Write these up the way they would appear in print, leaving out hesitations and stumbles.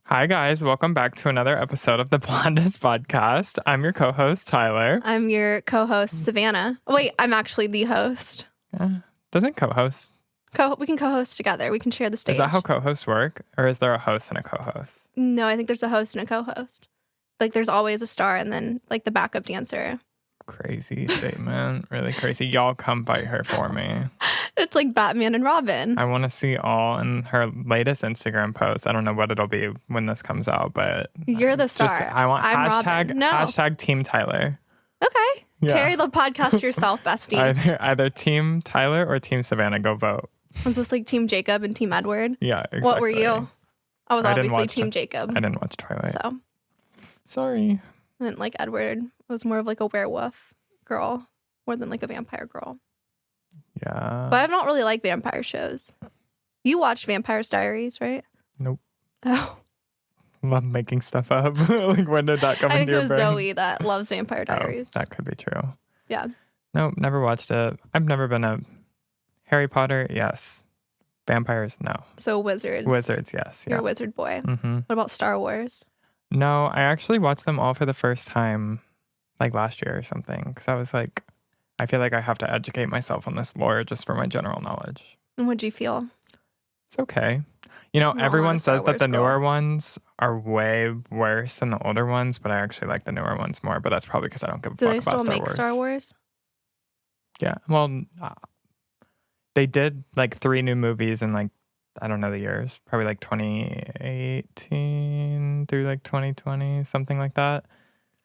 Hi, guys. Welcome back to another episode of the Blondest Podcast. I'm your co-host, Tyler. I'm your co-host, Savanna. Oh, wait, I'm actually the host. Doesn't co-host? We can co-host together. We can share the stage. Is that how co-hosts work? Or is there a host and a co-host? No, I think there's a host and a co-host. Like, there's always a star and then, like, the backup dancer. Crazy statement. Really crazy. Y'all come fight her for me. It's like Batman and Robin. I want to see all in her latest Instagram post. I don't know what it'll be when this comes out, but... You're the star. I want I'm Robin. No. hashtag Team Tyler. Okay. Yeah. Carry the podcast yourself, bestie. Either Team Tyler or Team Savannah. Go vote. Was this like Team Jacob and Team Edward? Yeah, exactly. What were you? I was obviously Team I Jacob. didn't watch Twilight. So. Sorry. And like Edward was more of like a werewolf girl more than like a vampire girl. Yeah. But I've not really liked vampire shows. You watched Vampire's Diaries, right? Nope. Oh. Love making stuff up. Like, when did that come I think into it your was brain? Zoe that loves Vampire Diaries. Oh, that could be true. Yeah. Nope, never watched it. I've never been a Harry Potter, yes. Vampires, no. So wizards. Wizards, yes. You're Yeah. a wizard boy. Mm-hmm. What about Star Wars? No, I actually watched them all for the first time, like last year or something. Because I was like, I feel like I have to educate myself on this lore just for my general knowledge. And what'd you feel? It's okay. You know, No, everyone I'm a Star says that the Wars girl. newer ones are way worse than the older ones, but I actually like the newer ones more. But that's probably because I don't give a Do fuck they about still Star make Wars. Star Wars? Yeah. Well, they did like 3 new movies in like, I don't know the years, probably like 2018 through like 2020, something like that.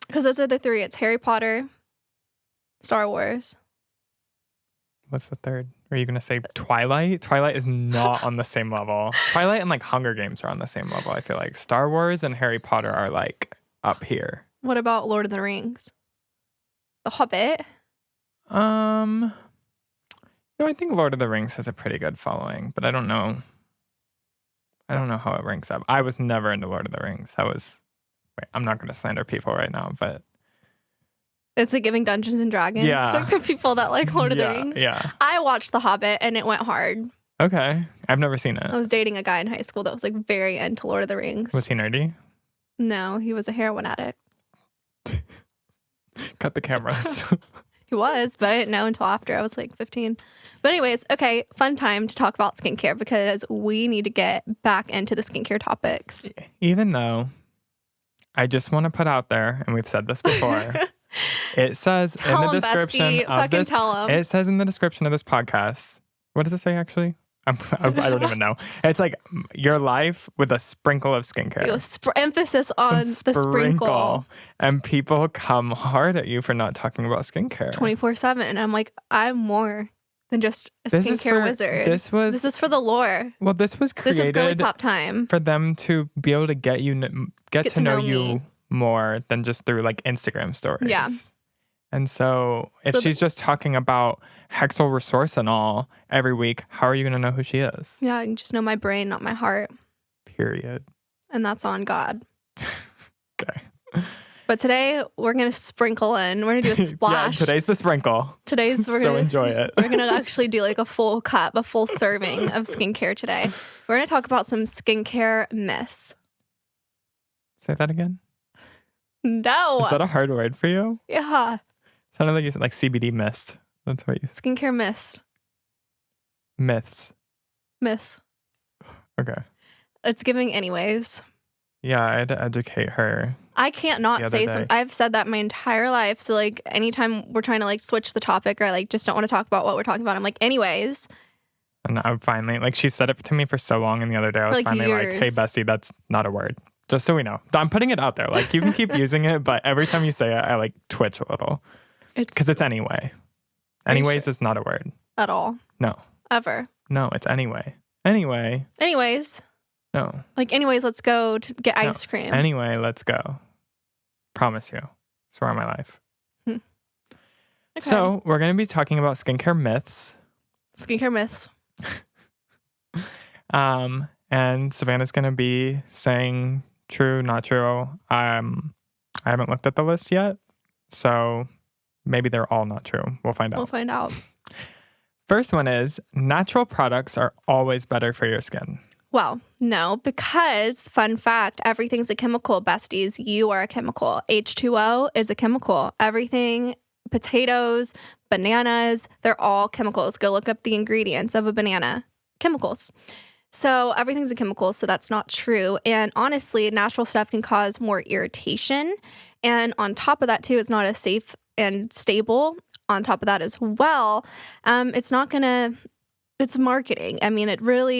Because those are the 3. It's Harry Potter, Star Wars. What's the third? Are you going to say Twilight? Twilight is not on the same level. Twilight and like Hunger Games are on the same level, I feel like. Star Wars and Harry Potter are like up here. What about Lord of the Rings? The Hobbit? I think Lord of the Rings has a pretty good following, but I don't know how it ranks up. I was never into Lord of the Rings. I'm not going to slander people right now, but It's like giving Dungeons and Dragons. Yeah. Like the people that like Lord of the Rings. Yeah. I watched The Hobbit and it went hard. Okay. I've never seen it. I was dating a guy in high school that was like very into Lord of the Rings. Was he nerdy? No, he was a heroin addict. Cut the cameras. He was, but I didn't know until after I was like 15. But anyways, okay, fun time to talk about skincare because we need to get back into the skincare topics. Even though I just want to put out there, and we've said this before, it says Tell in the 'em, description bestie. of Fucking this. tell 'em. It says in the description of this podcast. What does it say actually? I don't even know. It's like your life with a sprinkle of skincare. Emphasis on the sprinkle. And people come hard at you for not talking about skincare. 24/7. And I'm like, I'm more than just a This is skincare for- wizard. this is for the lore. Well, this was This is girly created pop time. for them to be able to get to know you me. more than just through like Instagram stories. Yeah. And so if So she's just talking about Hexel Resourcenol every week, how are you going to know who she is? Yeah, I can just know my brain, not my heart. Period. And that's on God. Okay. But today we're going to sprinkle in. We're going to do a splash. Yeah, today's the sprinkle. Today's we're So gonna enjoy it. We're gonna actually do like a full cup, a full serving of skincare today. We're gonna talk about some skincare myths. Say that again. No. Is that a hard word for you? Yeah. Sounded like you said like CBD mist. That's what you said. Skincare myths. Myths. Myths. Okay. It's giving anyways. Yeah, I had to educate her. I can't The not other say day. I've said that my entire life. So like anytime we're trying to like switch the topic or I like just don't want to talk about what we're talking about, I'm like, anyways. And I finally, like, she said it to me for so long, and the other day I was like finally like, years. hey, bestie, that's not a word. Just so we know. I'm putting it out there. Like, you can keep using it, but every time you say it, I like twitch a little. Because it's anyway. Are you Anyways sure? is not a word. At all. No. Ever. No, it's anyway. Anyway. Anyways. No. Like anyways, let's go to get ice cream. Anyway, let's go. Promise you. Swear on my life. Okay. So, we're going to be talking about skincare myths. Skincare myths. And Savannah's going to be saying true, not true. I haven't looked at the list yet, so maybe they're all not true. We'll find out. We'll find out. First one is natural products are always better for your skin. Well, no, because fun fact, everything's a chemical, besties. You are a chemical. H2O is a chemical. Everything, potatoes, bananas, they're all chemicals. Go look up the ingredients of a banana. Chemicals. So everything's a chemical, so that's not true. And honestly, natural stuff can cause more irritation. And on top of that, too, it's not as safe and stable. On top of that as well, it's not going to... It's marketing. I mean,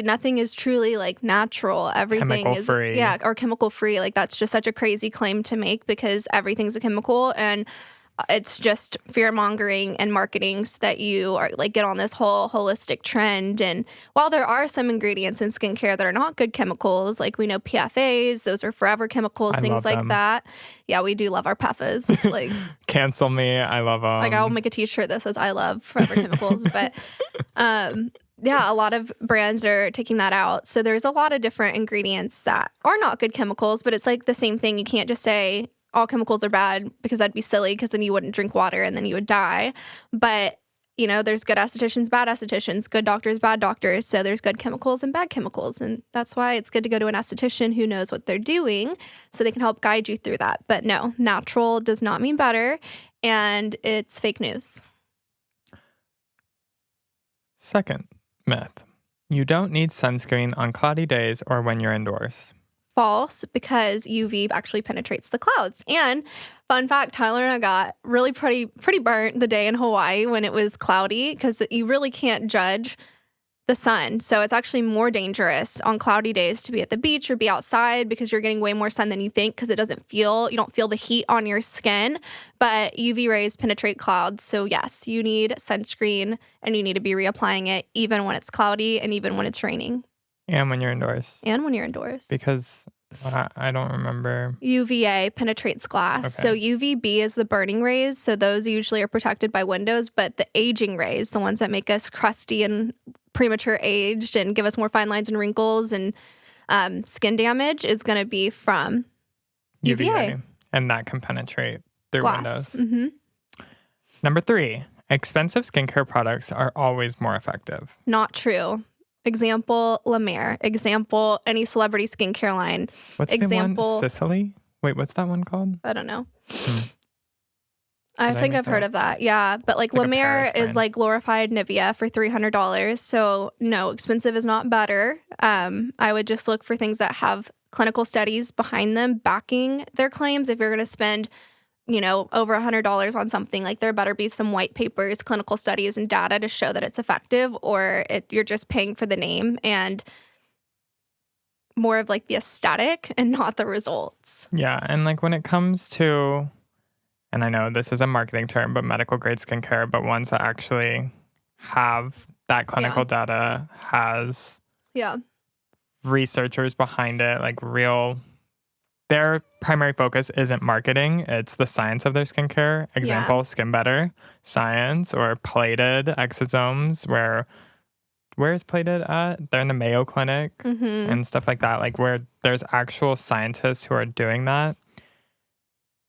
nothing is truly like natural. Everything Chemical is free. Yeah, or chemical free. Like that's just such a crazy claim to make because everything's a chemical and it's just fear mongering and marketing so that you are like get on this whole holistic trend. And while there are some ingredients in skincare that are not good chemicals, like we know PFAs, those are forever chemicals, I things love like them. that. Yeah, we do love our PFAs. Like Cancel me. I love them. like I'll make a t-shirt that says I love forever chemicals, but yeah, a lot of brands are taking that out. So there's a lot of different ingredients that are not good chemicals, but it's like the same thing. You can't just say all chemicals are bad because that'd be silly because then you wouldn't drink water and then you would die. But, you know, there's good estheticians, bad estheticians, good doctors, bad doctors. So there's good chemicals and bad chemicals. And that's why it's good to go to an esthetician who knows what they're doing so they can help guide you through that. But no, natural does not mean better. And it's fake news. Second myth. You don't need sunscreen on cloudy days or when you're indoors. False, because UV actually penetrates the clouds. And fun fact, Tyler and I got really pretty burnt the day in Hawaii when it was cloudy because you really can't judge the sun. So it's actually more dangerous on cloudy days to be at the beach or be outside because you're getting way more sun than you think because you don't feel the heat on your skin. But UV rays penetrate clouds. So yes, you need sunscreen and you need to be reapplying it even when it's cloudy and even when it's raining. And when you're indoors. Because I don't remember. UVA penetrates glass. Okay. So UVB is the burning rays. So those usually are protected by windows, but the aging rays, the ones that make us crusty and premature aged and give us more fine lines and wrinkles and skin damage is going to be from UVA. And that can penetrate through glass. windows. Mm-hmm. Number 3, expensive skincare products are always more effective. Not true. Example, La Mer. Example, any celebrity skincare line. What's the one? Sicily? Wait, what's that one called? I don't know. I I think I've heard of that. Yeah. But like It's like La a Mer Paris is brand. like glorified Nivea for $300. So no, expensive is not better. I would just look for things that have clinical studies behind them backing their claims. If you're going to spend, over $100 on something, like there better be some white papers, clinical studies, and data to show that it's effective, or you're just paying for the name and more of like the aesthetic and not the results. Yeah, and like when it comes to, and I know this is a marketing term, but medical grade skincare, but ones that actually have that clinical data, has researchers behind it, like their primary focus isn't marketing, it's the science of their skincare. Example, Skin Better Science, or Plated Exosomes, where is Plated at? They're in the Mayo Clinic and stuff like that, like where there's actual scientists who are doing that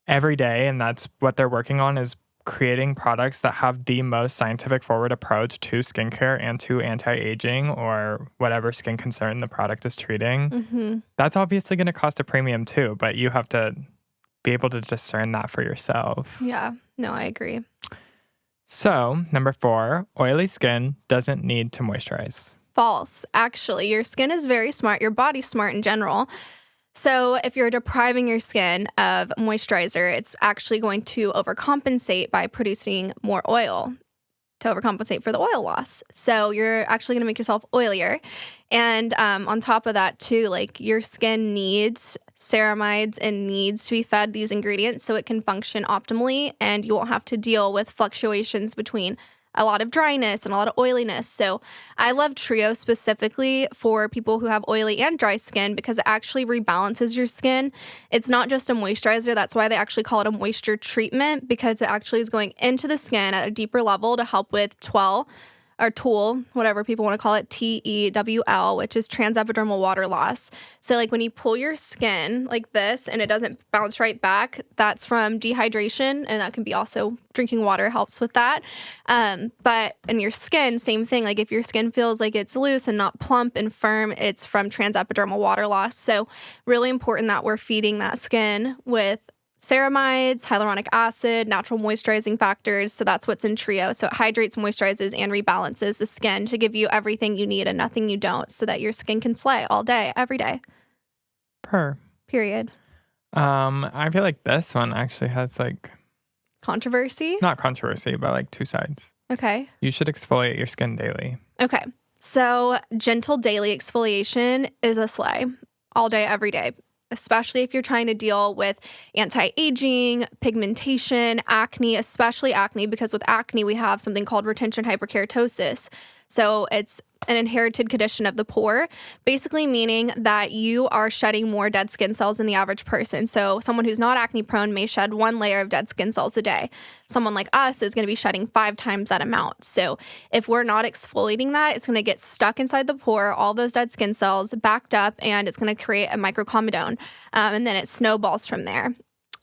every day, and that's what they're working on, is creating products that have the most scientific forward approach to skincare and to anti-aging or whatever skin concern the product is treating. That's obviously going to cost a premium too, but you have to be able to discern that for yourself. Yeah, no, I agree. So, number 4, oily skin doesn't need to moisturize. False. Actually, your skin is very smart. Your body's smart in general. So if you're depriving your skin of moisturizer, it's actually going to overcompensate by producing more oil to overcompensate for the oil loss. So you're actually going to make yourself oilier. And on top of that, too, like your skin needs ceramides and needs to be fed these ingredients so it can function optimally, and you won't have to deal with fluctuations between a lot of dryness and a lot of oiliness. So I love Trio specifically for people who have oily and dry skin because it actually rebalances your skin. It's not just a moisturizer. That's why they actually call it a moisture treatment, because it actually is going into the skin at a deeper level to help with or TEWL, whatever people want to call it, TEWL, which is transepidermal water loss. So like when you pull your skin like this and it doesn't bounce right back, that's from dehydration, and that can be also drinking water helps with that. But in your skin, same thing. Like if your skin feels like it's loose and not plump and firm, it's from transepidermal water loss. So really important that we're feeding that skin with ceramides, hyaluronic acid, natural moisturizing factors. So that's what's in Trio. So it hydrates, moisturizes, and rebalances the skin to give you everything you need and nothing you don't, so that your skin can slay all day, every day. Period. I feel like this one actually has like Controversy? not controversy, but like two sides. Okay. You should exfoliate your skin daily. Okay. So gentle daily exfoliation is a slay all day, every day, especially if you're trying to deal with anti-aging, pigmentation, acne, especially acne, because with acne, we have something called retention hyperkeratosis. So it's an inherited condition of the pore, basically meaning that you are shedding more dead skin cells than the average person. So someone who's not acne prone may shed 1 layer of dead skin cells a day. Someone like us is going to be shedding 5 times that amount. So if we're not exfoliating that, it's going to get stuck inside the pore, all those dead skin cells backed up, and it's going to create a microcomedone. And then it snowballs from there.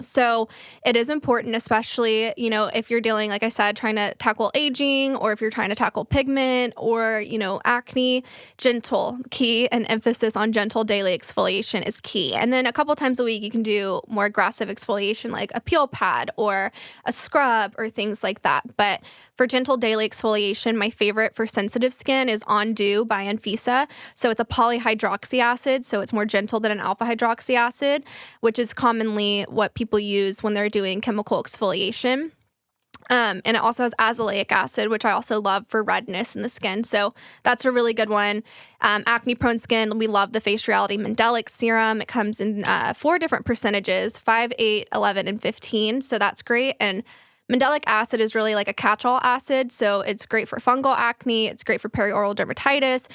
So it is important, especially, you know, if you're dealing, like I said, trying to tackle aging, or if you're trying to tackle pigment or, you know, acne, gentle key, and emphasis on gentle daily exfoliation is key. And then a couple times a week, you can do more aggressive exfoliation like a peel pad or a scrub or things like that. But for gentle daily exfoliation, my favorite for sensitive skin is On Dew by Anfisa. So it's a polyhydroxy acid, so it's more gentle than an alpha hydroxy acid, which is commonly what people use when they're doing chemical exfoliation. And it also has azelaic acid, which I also love for redness in the skin. So that's a really good one. Acne-prone skin, we love the Face Reality Mandelic Serum. It comes in 4 different percentages, 5, 8, 11, and 15. So that's great. And mandelic acid is really like a catch-all acid, so it's great for fungal acne. It's great for perioral dermatitis.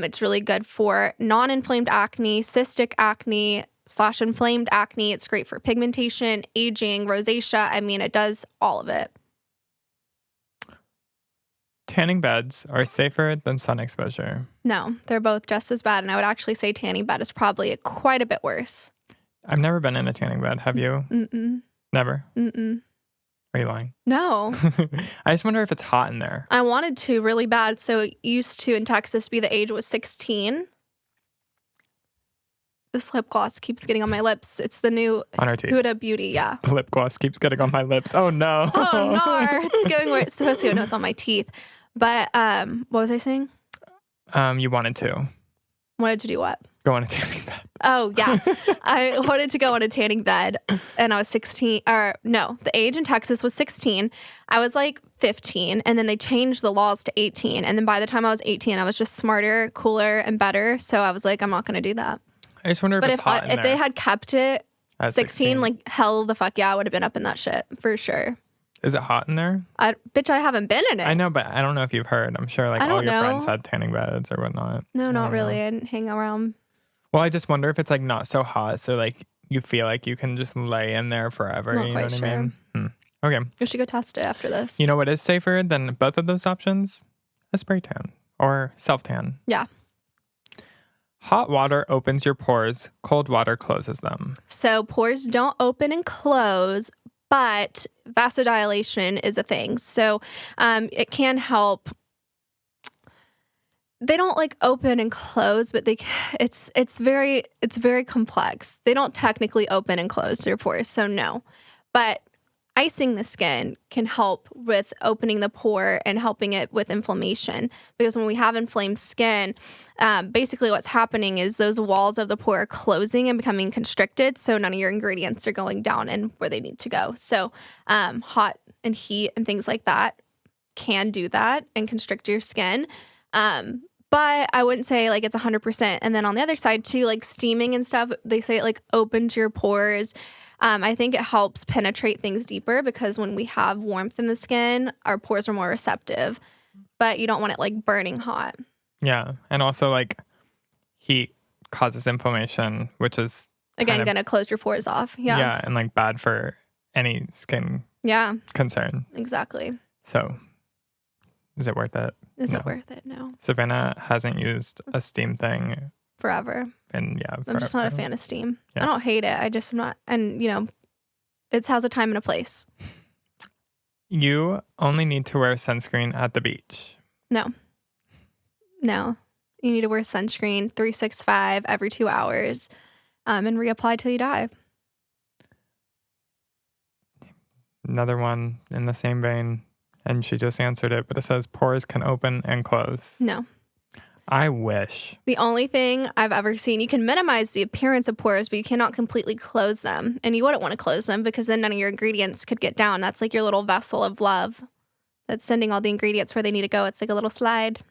It's really good for non-inflamed acne, cystic acne / inflamed acne. It's great for pigmentation, aging, rosacea. I mean, it does all of it. Tanning beds are safer than sun exposure. No, they're both just as bad, and I would actually say tanning bed is probably quite a bit worse. I've never been in a tanning bed. Have you? Mm-mm. Never? Mm-mm. Are you lying? No. I just wonder if it's hot in there. I wanted to really bad. So it used to in Texas be the age was 16. This lip gloss keeps getting on my lips. It's the new On our teeth. Huda Beauty, yeah. The lip gloss keeps getting on my lips. Oh no. Oh no, it's going where it's supposed to go. No, it's on my teeth. But what was I saying? You wanted to. Wanted to do what? Go on a tanning bed. Oh, yeah. I wanted to go on a tanning bed, and I was 16. Or no, the age in Texas was 16. I was like 15, and then they changed the laws to 18. And then by the time I was 18, I was just smarter, cooler, and better. So I was like, I'm not going to do that. I just wonder if it's hot in there. If they had kept it At 16, like hell the fuck yeah, I would have been up in that shit for sure. Is it hot in there? Bitch, I haven't been in it. I know, but I don't know if you've heard. I'm sure like all your friends had tanning beds or whatnot. No, not really. Know. I didn't hang around. Well, I just wonder if it's like not so hot, so like you feel like you can just lay in there forever. Not you quite know what sure. I mean? Okay. We should go test it after this. You know what is safer than both of those options? A spray tan or self tan. Yeah. Hot water opens your pores. Cold water closes them. So pores don't open and close, but vasodilation is a thing. So it can help. They don't like open and close, but it's very complex. They don't technically open and close their pores, so no. But icing the skin can help with opening the pore and helping it with inflammation. Because when we have inflamed skin, basically what's happening is those walls of the pore are closing and becoming constricted, so none of your ingredients are going down and where they need to go. So hot and heat and things like that can do that and constrict your skin. But I wouldn't say like it's 100%. And then on the other side too, like steaming and stuff, they say it like opens your pores. I think it helps penetrate things deeper because when we have warmth in the skin, our pores are more receptive. But you don't want it like burning hot. Yeah. And also like heat causes inflammation, which is again going to close your pores off. Yeah. Yeah, and like bad for any skin concern. Exactly. So is it worth it? Is No. it worth it? No. Savanna hasn't used a steam thing Forever. in, I'm just not a fan of steam. Yeah. I don't hate it. I just am not. And, it has a time and a place. You only need to wear sunscreen at the beach. No. You need to wear sunscreen 365 every 2 hours and reapply till you die. Another one in the same vein, and she just answered it, but it says pores can open and close. No. I wish. The only thing I've ever seen, you can minimize the appearance of pores, but you cannot completely close them. And you wouldn't want to close them because then none of your ingredients could get down. That's like your little vessel of love that's sending all the ingredients where they need to go. It's like a little slide.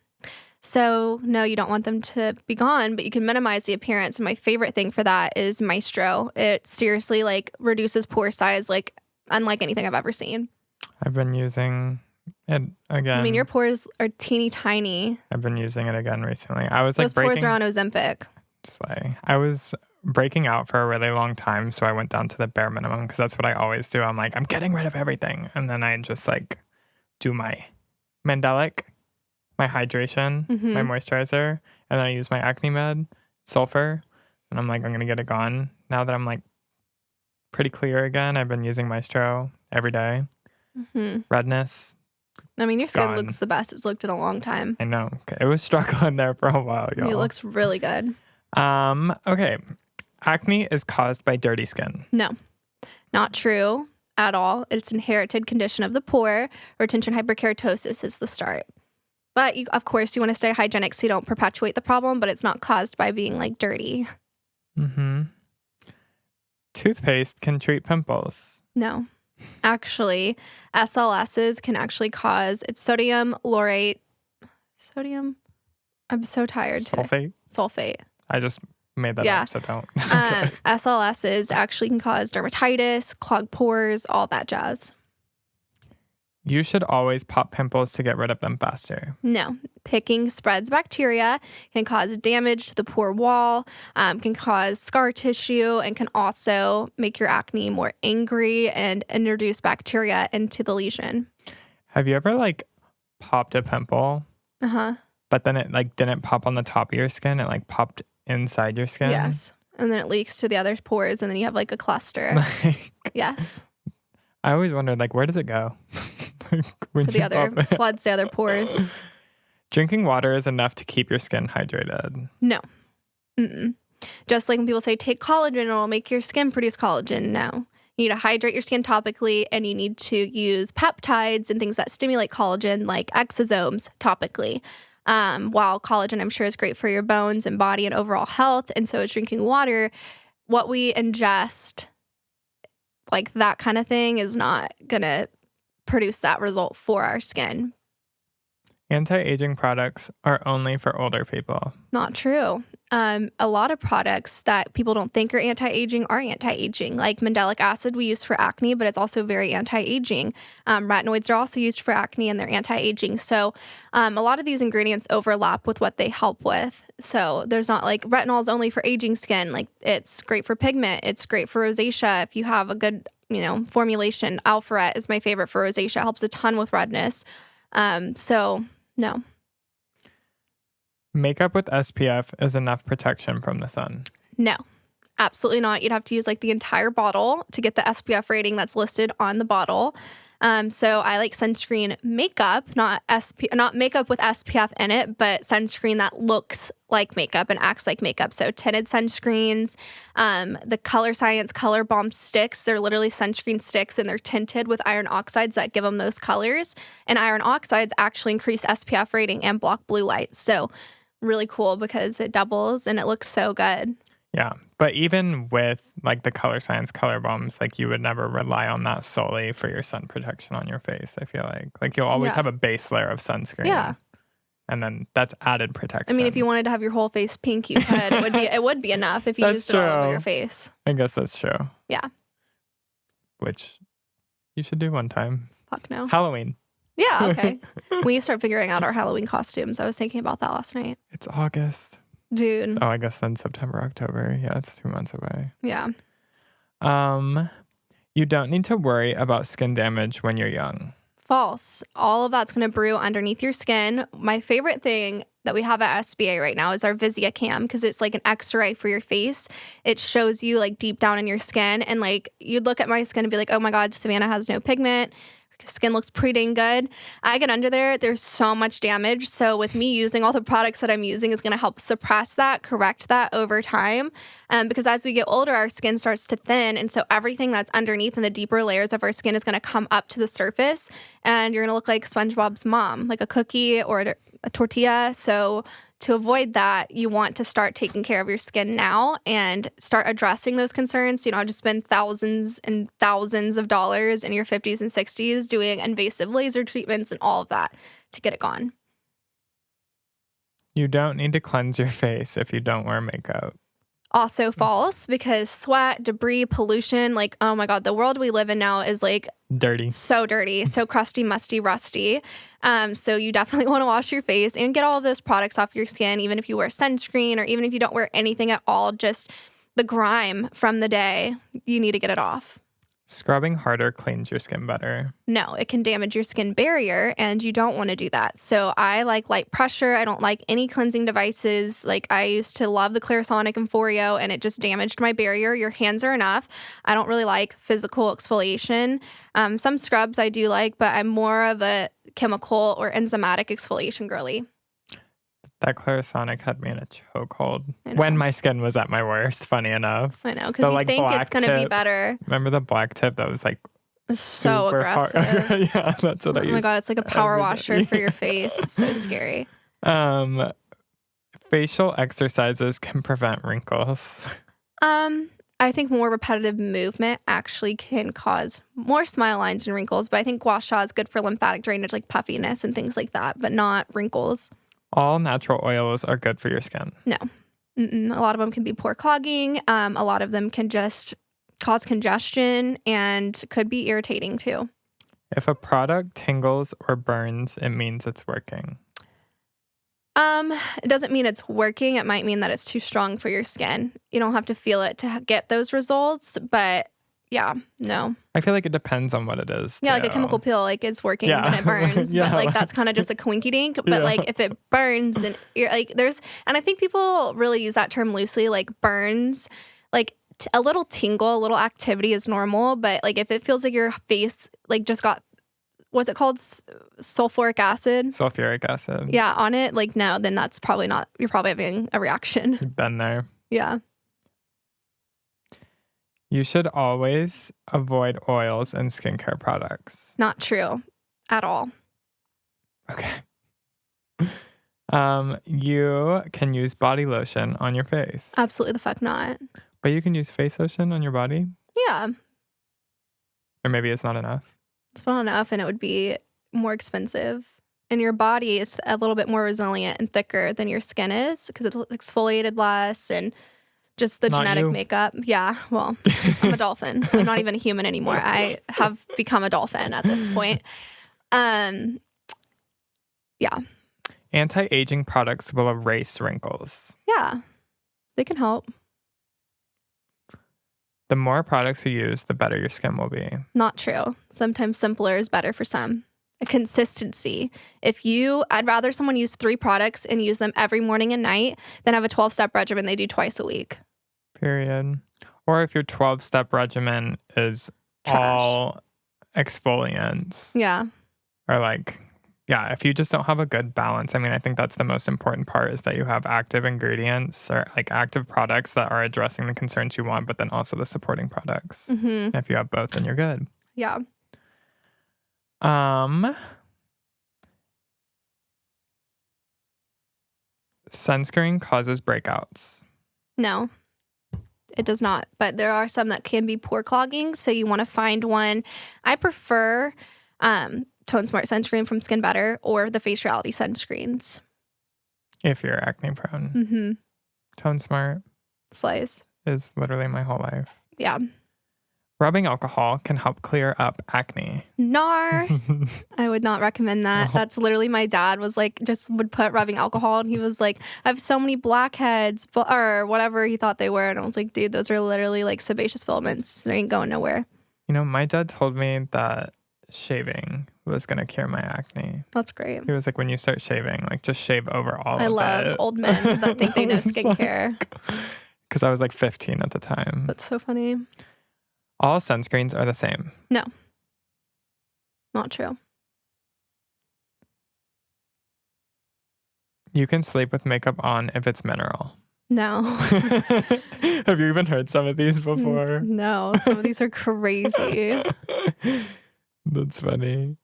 So, no, you don't want them to be gone, but you can minimize the appearance. And my favorite thing for that is Maestro. It seriously reduces pore size unlike anything I've ever seen. I've been using it again. I mean, your pores are teeny tiny. I've been using it again recently. I was Those pores are on Ozempic. I was breaking out for a really long time, so I went down to the bare minimum because that's what I always do. I'm like, I'm getting rid of everything. And then I just do my Mandelic, my hydration, my moisturizer, and then I use my acne med, sulfur, and I'm like, I'm going to get it gone. Now that I'm pretty clear again, I've been using Maestro every day. Redness. I mean, your skin gone. looks the best it's looked in a long time. I know. It was struggling there for a while, y'all. It looks really good. Okay. Acne is caused by dirty skin. No, not true at all. It's an inherited condition of the poor. Retention hyperkeratosis is the start. But of course, you want to stay hygienic so you don't perpetuate the problem, but it's not caused by being dirty. Toothpaste can treat pimples. No. Actually, SLSs can actually cause it's sodium laurate. Sodium? I'm so tired today. Sulfate. I just made that up, so don't. SLSs actually can cause dermatitis, clogged pores, all that jazz. You should always pop pimples to get rid of them faster. No. Picking spreads bacteria, can cause damage to the pore wall, can cause scar tissue, and can also make your acne more angry and introduce bacteria into the lesion. Have you ever popped a pimple? But then it didn't pop on the top of your skin. It popped inside your skin. Yes. And then it leaks to the other pores, and then you have a cluster. Yes. I always wondered, where does it go? To the other, floods the other pores. Drinking water is enough to keep your skin hydrated. No. Just like when people say, take collagen, it'll make your skin produce collagen. No. You need to hydrate your skin topically, and you need to use peptides and things that stimulate collagen, like exosomes, topically. While collagen, I'm sure, is great for your bones and body and overall health, and so is drinking water. What we ingest, that kind of thing, is not going to produce that result for our skin. Anti-aging products are only for older people. Not true. A lot of products that people don't think are anti-aging are anti-aging. Like Mandelic acid we use for acne, but it's also very anti-aging. Retinoids are also used for acne, and they're anti-aging. So a lot of these ingredients overlap with what they help with. So there's not retinol is only for aging skin. It's great for pigment. It's great for rosacea. If you have a good formulation. Alpharet is my favorite for rosacea. It helps a ton with redness. So no. Makeup with SPF is enough protection from the sun. No, absolutely not. You'd have to use the entire bottle to get the SPF rating that's listed on the bottle. So I like sunscreen makeup, not makeup with SPF in it, but sunscreen that looks like makeup and acts like makeup. So tinted sunscreens, the Color Science Color Bomb sticks, they're literally sunscreen sticks, and they're tinted with iron oxides that give them those colors. And iron oxides actually increase SPF rating and block blue light. So really cool because it doubles and it looks so good. Yeah. But even with the Color Science color bombs, you would never rely on that solely for your sun protection on your face. I feel like you'll always have a base layer of sunscreen. Yeah. And then that's added protection. I mean, if you wanted to have your whole face pink, you could. It would be enough if you used it all over your face. I guess that's true. Yeah. Which you should do one time. Fuck no. Halloween. Yeah, okay. We need to start figuring out our Halloween costumes. I was thinking about that last night. It's August. Dude. Oh, I guess then September, October. Yeah, it's 2 months away. Yeah. You don't need to worry about skin damage when you're young. False. All of that's going to brew underneath your skin. My favorite thing that we have at SBA right now is our Visia Cam, because it's like an X-ray for your face. It shows you like deep down in your skin, and like you'd look at my skin and be like, oh my God, Savanna has no pigment. Skin looks pretty dang good. I get under there's so much damage. So with me using all the products that I'm using is going to help suppress that, correct that over time. Because as we get older, our skin starts to thin. And so everything that's underneath in the deeper layers of our skin is going to come up to the surface. And you're going to look like SpongeBob's mom, like a cookie or a tortilla. So to avoid that, you want to start taking care of your skin now and start addressing those concerns. So you don't have to spend thousands and thousands of dollars in your 50s and 60s doing invasive laser treatments and all of that to get it gone. You don't need to cleanse your face if you don't wear makeup. Also false, because sweat, debris, pollution, like, oh my God, the world we live in now is like dirty, so crusty, musty, rusty. So you definitely want to wash your face and get all of those products off your skin, even if you wear sunscreen or even if you don't wear anything at all, just the grime from the day, you need to get it off. Scrubbing harder cleans your skin better. No, it can damage your skin barrier, and you don't want to do that. So I like light pressure. I don't like any cleansing devices. Like I used to love the Clarisonic and Foreo, and it just damaged my barrier. Your hands are enough. I don't really like physical exfoliation. Some scrubs I do like, but I'm more of a chemical or enzymatic exfoliation girly. That Clarisonic had me in a chokehold when my skin was at my worst, funny enough. I know, because you think it's going to be better. Remember the black tip that was like so aggressive? Yeah, that's what I used. Oh my God, it's like a power washer for your face. It's so scary. Facial exercises can prevent wrinkles. I think more repetitive movement actually can cause more smile lines and wrinkles, but I think gua sha is good for lymphatic drainage, like puffiness and things like that, but not wrinkles. All natural oils are good for your skin. No. A lot of them can be pore clogging. A lot of them can just cause congestion and could be irritating too. If a product tingles or burns, it means it's working. It doesn't mean it's working. It might mean that it's too strong for your skin. You don't have to feel it to get those results, but yeah, no. I feel like it depends on what it is. Yeah, like a chemical peel, like it's working when it burns, but like that's kind of just a coinky dink. But like if it burns and you're like and I think people really use that term loosely, like burns, like a little tingle, a little activity is normal. But like if it feels like your face like just got, what's it called? Sulfuric acid? Sulfuric acid. Yeah, on it, like no, then that's probably not, you're probably having a reaction. You've been there. Yeah. You should always avoid oils and skincare products. Not true at all. Okay. You can use body lotion on your face. Absolutely the fuck not. But you can use face lotion on your body? Yeah. Or maybe it's not enough. It's not enough and it would be more expensive. And your body is a little bit more resilient and thicker than your skin is because it's exfoliated less and just the genetic makeup. Yeah, well, I'm a dolphin. I'm not even a human anymore. I have become a dolphin at this point. Yeah. Anti-aging products will erase wrinkles. Yeah, they can help. The more products you use, the better your skin will be. Not true. Sometimes simpler is better for some. A consistency. I'd rather someone use 3 products and use them every morning and night than have a 12-step regimen they do twice a week. Period. Or if your 12-step regimen is trash, all exfoliants. Yeah. Or like, yeah, if you just don't have a good balance. I mean, I think that's the most important part is that you have active ingredients or like active products that are addressing the concerns you want, but then also the supporting products. Mm-hmm. And if you have both, then you're good. Yeah. Sunscreen causes breakouts. No, it does not. But there are some that can be pore clogging, so you want to find one. I prefer Tone Smart sunscreen from Skin Better or the Face Reality sunscreens. If you're acne prone. Mm-hmm. Tone Smart Slice is literally my whole life. Yeah. Rubbing alcohol can help clear up acne. Nar. I would not recommend that. That's literally my dad was like, just would put rubbing alcohol and he was like, I have so many blackheads or whatever he thought they were. And I was like, dude, those are literally like sebaceous filaments. They ain't going nowhere. You know, my dad told me that shaving was going to cure my acne. That's great. He was like, when you start shaving, like just shave over all of it. I love old men that think they know skincare. Because I was like 15 at the time. That's so funny. All sunscreens are the same. No. Not true. You can sleep with makeup on if it's mineral. No. Have you even heard some of these before? No. Some of these are crazy. That's funny.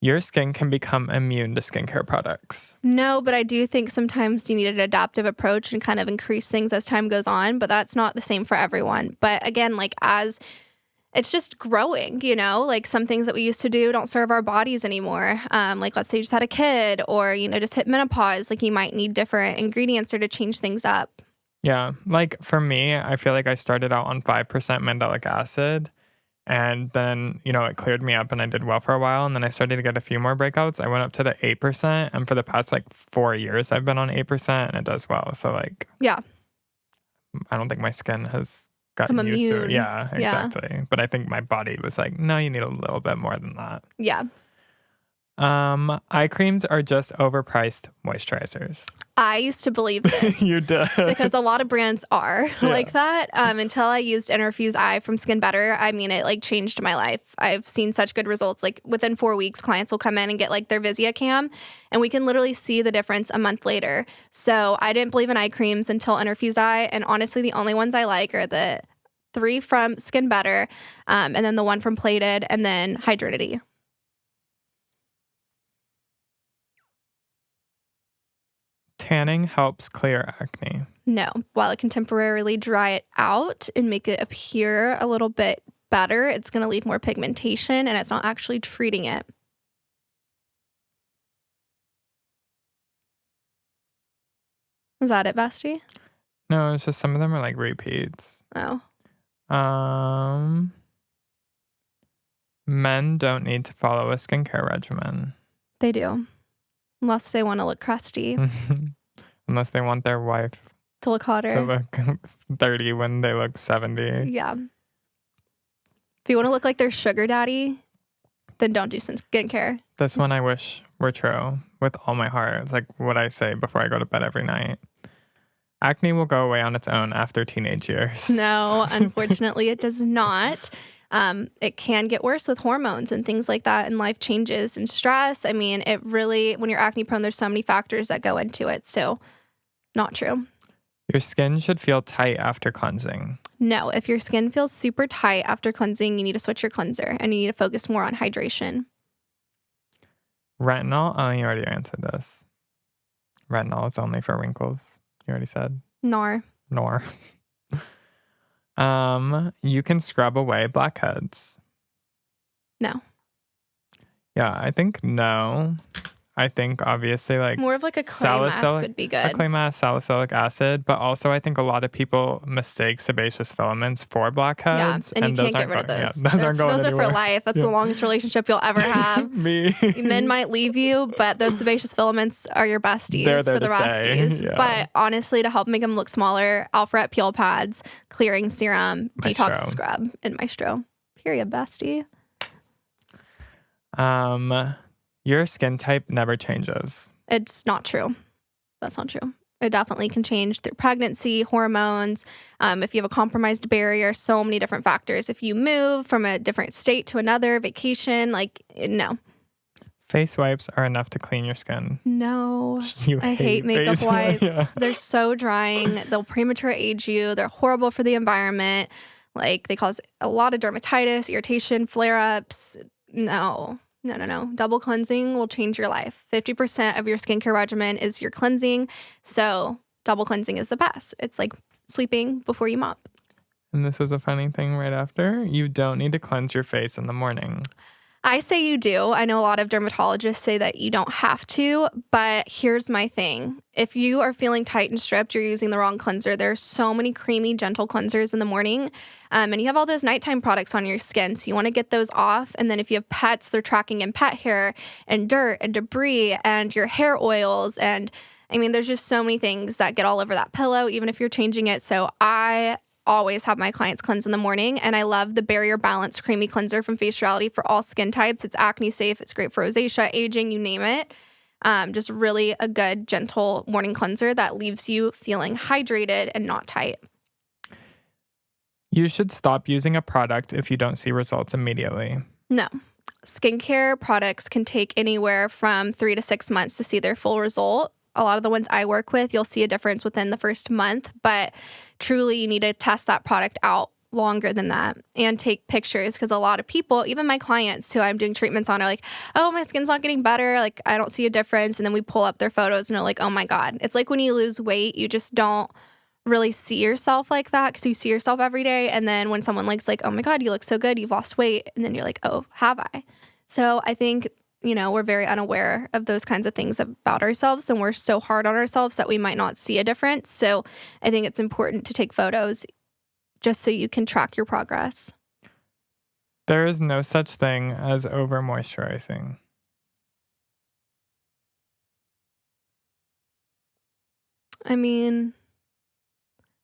Your skin can become immune to skincare products. No, but I do think sometimes you need an adaptive approach and kind of increase things as time goes on, but that's not the same for everyone. But again, like as it's just growing, you know, like some things that we used to do don't serve our bodies anymore. Like let's say you just had a kid or, you know, just hit menopause, like you might need different ingredients or to change things up. Yeah. Like for me, I feel like I started out on 5% mandelic acid. And then, you know, it cleared me up and I did well for a while. And then I started to get a few more breakouts. I went up to the 8%. And for the past like 4 years, I've been on 8% and it does well. So like, yeah, I don't think my skin has gotten used to it. Yeah, exactly. Yeah. But I think my body was like, no, you need a little bit more than that. Yeah. Eye creams are just overpriced moisturizers. I used to believe this. You did. Because a lot of brands are like that. Until I used Interfuse Eye from Skin Better, I mean, it like changed my life. I've seen such good results. Like within 4 weeks, clients will come in and get like their Visia cam, and we can literally see the difference a month later. So I didn't believe in eye creams until Interfuse Eye, and honestly, the only ones I like are the 3 from Skin Better, and then the 1 from Plated, and then Hydrinity. Tanning helps clear acne. No. While it can temporarily dry it out and make it appear a little bit better, it's going to leave more pigmentation and it's not actually treating it. Is that it, Basti? No, it's just some of them are like repeats. Oh. Men don't need to follow a skincare regimen. They do. Unless they want to look crusty. Unless they want their wife to look hotter. To look 30 when they look 70. Yeah. If you want to look like their sugar daddy, then don't do skincare. This one I wish were true with all my heart. It's like what I say before I go to bed every night. Acne will go away on its own after teenage years. No, unfortunately, it does not. It can get worse with hormones and things like that and life changes and stress. I mean, it really, when you're acne prone, there's so many factors that go into it. So not true. Your skin should feel tight after cleansing. No, if your skin feels super tight after cleansing, you need to switch your cleanser and you need to focus more on hydration. Retinol, oh, you already answered this. Retinol is only for wrinkles. You already said. Nor. You can scrub away blackheads. No. Yeah, I think no. I think obviously like more of like a clay mask would be good. A clay mask, salicylic acid, but also I think a lot of people mistake sebaceous filaments for blackheads. Yeah, and you can't get rid of those. Yeah, those aren't going anywhere. Those are for life. That's the longest relationship you'll ever have. Me. Men might leave you, but those sebaceous filaments are your besties for the resties. Yeah. But honestly, to help make them look smaller, Alpharet peel pads, clearing serum, detox scrub, and Maestro. Period, bestie. Your skin type never changes. It's not true. That's not true. It definitely can change through pregnancy, hormones. If you have a compromised barrier, so many different factors. If you move from a different state to another, vacation, like, no. Face wipes are enough to clean your skin. No. I hate makeup wipes. Yeah. They're so drying. They'll premature age you. They're horrible for the environment. Like, they cause a lot of dermatitis, irritation, flare-ups. No. Double cleansing will change your life. 50% of your skincare regimen is your cleansing. So double cleansing is the best. It's like sweeping before you mop. And this is a funny thing right after. You don't need to cleanse your face in the morning. I say you do. I know a lot of dermatologists say that you don't have to, but here's my thing. If you are feeling tight and stripped, you're using the wrong cleanser. There are so many creamy, gentle cleansers in the morning, and you have all those nighttime products on your skin, so you want to get those off. And then if you have pets, they're tracking in pet hair and dirt and debris and your hair oils. And I mean, there's just so many things that get all over that pillow, even if you're changing it. So I always have my clients cleanse in the morning. And I love the Barrier Balance Creamy Cleanser from Face Reality for all skin types. It's acne safe. It's great for rosacea, aging, you name it. Just really a good, gentle morning cleanser that leaves you feeling hydrated and not tight. You should stop using a product if you don't see results immediately. No. Skincare products can take anywhere from 3 to 6 months to see their full result. A lot of the ones I work with, you'll see a difference within the first month, but truly you need to test that product out longer than that and take pictures, because a lot of people, even my clients who I'm doing treatments on, are like, oh, my skin's not getting better. Like, I don't see a difference. And then we pull up their photos and they're like, oh my God. It's like when you lose weight, you just don't really see yourself like that because you see yourself every day. And then when someone like, oh my God, you look so good, you've lost weight. And then you're like, oh, have I? So I think, we're very unaware of those kinds of things about ourselves, and we're so hard on ourselves that we might not see a difference. So I think it's important to take photos just so you can track your progress. There is no such thing as over moisturizing. I mean,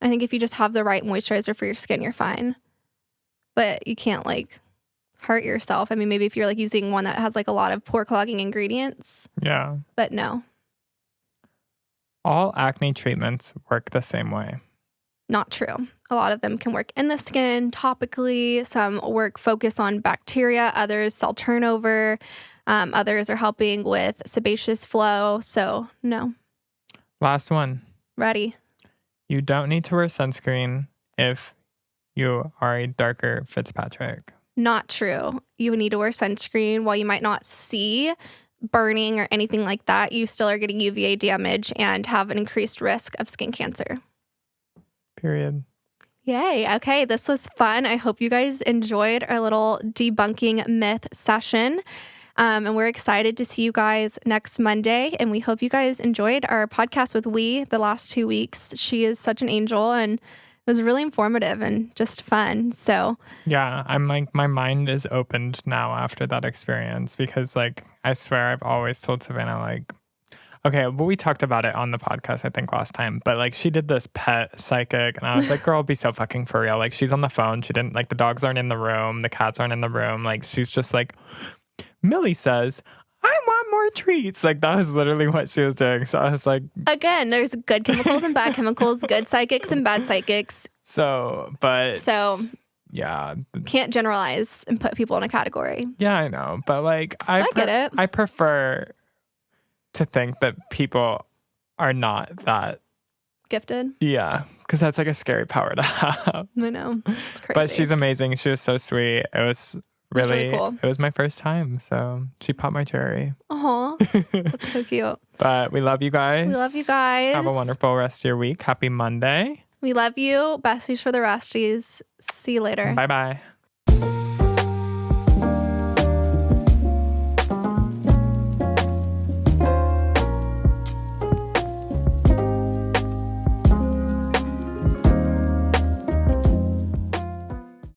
I think if you just have the right moisturizer for your skin, you're fine. But you can't hurt yourself. I mean, maybe if you're using one that has a lot of pore clogging ingredients. Yeah. But no. All acne treatments work the same way. Not true. A lot of them can work in the skin, topically. Some work focus on bacteria. Others cell turnover. Others are helping with sebaceous flow. So no. Last one. Ready. You don't need to wear sunscreen if you are a darker Fitzpatrick. Not true. You need to wear sunscreen. While you might not see burning or anything like that, you still are getting UVA damage and have an increased risk of skin cancer. Period. Yay. Okay, this was fun. I hope you guys enjoyed our little debunking myth session. And we're excited to see you guys next Monday. And we hope you guys enjoyed our podcast with the last 2 weeks. She is such an angel, and it was really informative and just fun. So yeah, I'm my mind is opened now after that experience, because I swear I've always told Savanna okay, well, we talked about it on the podcast, I think, last time, but she did this pet psychic, and I was like, girl, be so fucking for real. She's on the phone. She didn't the dogs aren't in the room. The cats aren't in the room. She's just Millie says, I want more treats. That was literally what she was doing. So I was like, again, there's good chemicals and bad chemicals, good psychics and bad psychics. So yeah, can't generalize and put people in a category. Yeah, I know, but I get it. I prefer to think that people are not that gifted. Yeah, because that's a scary power to have. I know, it's crazy. But she's amazing. She was so sweet. It was really cool. It was my first time, so she popped my cherry. Aw, that's so cute. But we love you guys. We love you guys. Have a wonderful rest of your week. Happy Monday. We love you. Besties for the resties. See you later. Bye-bye.